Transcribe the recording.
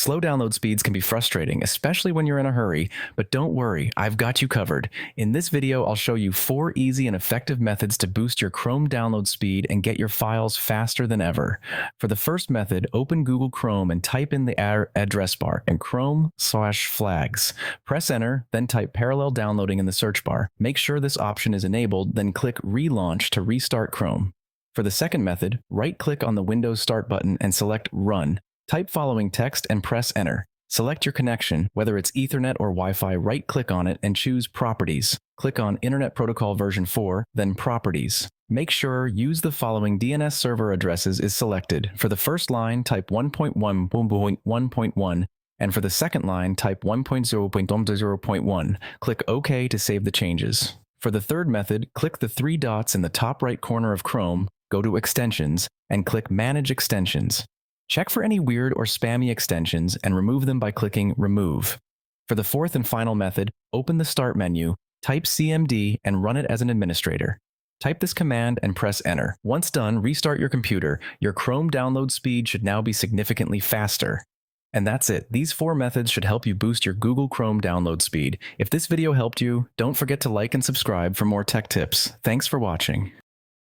Slow download speeds can be frustrating, especially when you're in a hurry, but don't worry, I've got you covered. In this video, I'll show you 4 easy and effective methods to boost your Chrome download speed and get your files faster than ever. For the first method, open Google Chrome and type in the address bar and Chrome/flags. Press enter, then type parallel downloading in the search bar. Make sure this option is enabled, then click relaunch to restart Chrome. For the second method, right-click on the Windows Start button and select Run. Type following text and press enter. Select your connection, whether it's Ethernet or Wi-Fi, right-click on it and choose Properties. Click on Internet Protocol version 4, then Properties. Make sure Use the following DNS server addresses is selected. For the first line, type 1.1.1.1, and for the second line, type 1.0.0.1. Click OK to save the changes. For the third method, click the 3 dots in the top right corner of Chrome, go to Extensions, and click Manage Extensions. Check for any weird or spammy extensions and remove them by clicking Remove. For the fourth and final method, open the Start menu, type CMD, and run it as an administrator. Type this command and press Enter. Once done, restart your computer. Your Chrome download speed should now be significantly faster. And that's it. These 4 methods should help you boost your Google Chrome download speed. If this video helped you, don't forget to like and subscribe for more tech tips. Thanks for watching.